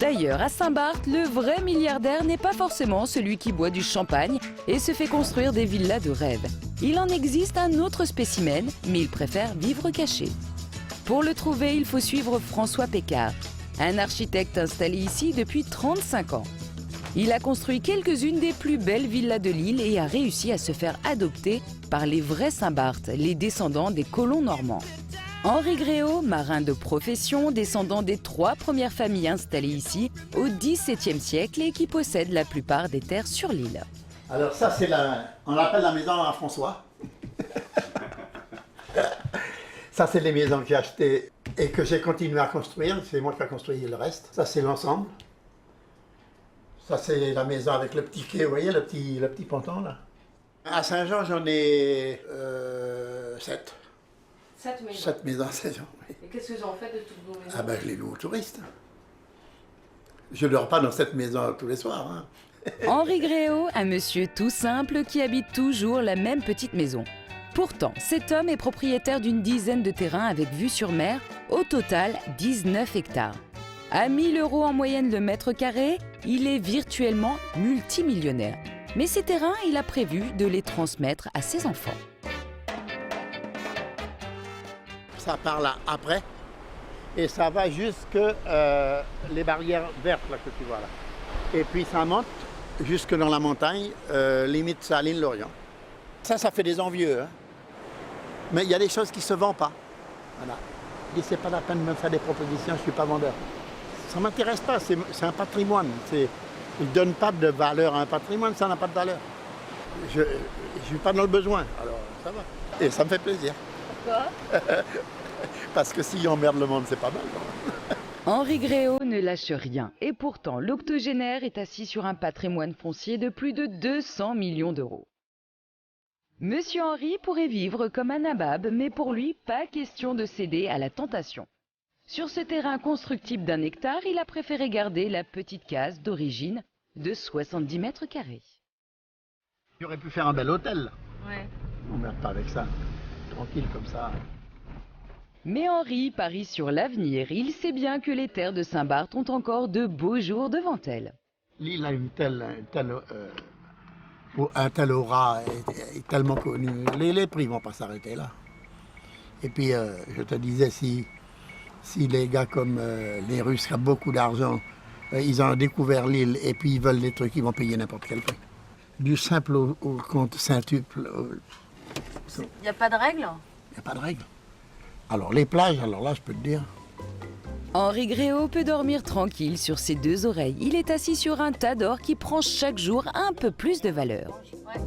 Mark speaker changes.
Speaker 1: D'ailleurs, à Saint-Barth, le vrai milliardaire n'est pas forcément celui qui boit du champagne et se fait construire des villas de rêve. Il en existe un autre spécimen, mais il préfère vivre caché. Pour le trouver, il faut suivre François Pécard, un architecte installé ici depuis 35 ans. Il a construit quelques-unes des plus belles villas de l'île et a réussi à se faire adopter par les vrais Saint-Barth, les descendants des colons normands. Henri Gréau, marin de profession, descendant des 3 premières familles installées ici au XVIIe siècle et qui possèdent la plupart des terres sur l'île.
Speaker 2: Alors ça, on l'appelle la maison à François. Ça, c'est les maisons que j'ai achetées et que j'ai continué à construire. C'est moi qui ai construit le reste. Ça, c'est l'ensemble. Ça, c'est la maison avec le petit quai, vous voyez, le petit ponton, là. À Saint-Jean, j'en ai 7.
Speaker 3: 7 maisons.
Speaker 2: 7 maisons à Saint-Jean, oui.
Speaker 3: Et qu'est-ce que vous en faites de toutes vos maisons?
Speaker 2: Ah ben, je les loue aux touristes. Je ne dors pas dans cette maison tous les soirs, hein.
Speaker 1: Henri Gréau, un monsieur tout simple qui habite toujours la même petite maison. Pourtant, cet homme est propriétaire d'une dizaine de terrains avec vue sur mer, au total 19 hectares. À 1 000 € en moyenne le mètre carré, il est virtuellement multimillionnaire. Mais ces terrains, il a prévu de les transmettre à ses enfants.
Speaker 2: Ça part là après et ça va jusque les barrières vertes là, que tu vois là. Et puis ça monte jusque dans la montagne, limite Saline-Lorient. Ça fait des envieux, hein. Mais il y a des choses qui ne se vendent pas. Voilà. Et c'est pas la peine de me faire des propositions, je ne suis pas vendeur. Ça ne m'intéresse pas, c'est un patrimoine. Il ne donne pas de valeur à un patrimoine, ça n'a pas de valeur. Je ne suis pas dans le besoin, alors ça va. Et ça me fait plaisir.
Speaker 3: Pourquoi?
Speaker 2: Parce que s'il emmerde le monde, c'est pas mal.
Speaker 1: Henri Gréau ne lâche rien. Et pourtant, l'octogénaire est assis sur un patrimoine foncier de plus de 200 millions d'euros. Monsieur Henri pourrait vivre comme un nabab, mais pour lui, pas question de céder à la tentation. Sur ce terrain constructible d'1 hectare, il a préféré garder la petite case d'origine de 70 mètres carrés.
Speaker 2: J'aurais pu faire un bel hôtel.
Speaker 3: Ouais.
Speaker 2: On ne merde pas avec ça. Tranquille comme ça.
Speaker 1: Mais Henri parie sur l'avenir. Il sait bien que les terres de Saint-Barth ont encore de beaux jours devant elles.
Speaker 2: L'île a un tel aura, est tellement connu. Les prix ne vont pas s'arrêter là. Et puis, je te disais, si les gars comme les Russes qui ont beaucoup d'argent, ils ont découvert l'île et puis ils veulent des trucs, ils vont payer n'importe quel prix. Du simple au compte centuple.
Speaker 3: Il n'y a pas de règle?
Speaker 2: Il n'y a pas de règle. Alors les plages, alors là, je peux te dire.
Speaker 1: Henri Gréau peut dormir tranquille sur ses 2 oreilles. Il est assis sur un tas d'or qui prend chaque jour un peu plus de valeur.
Speaker 3: Ouais.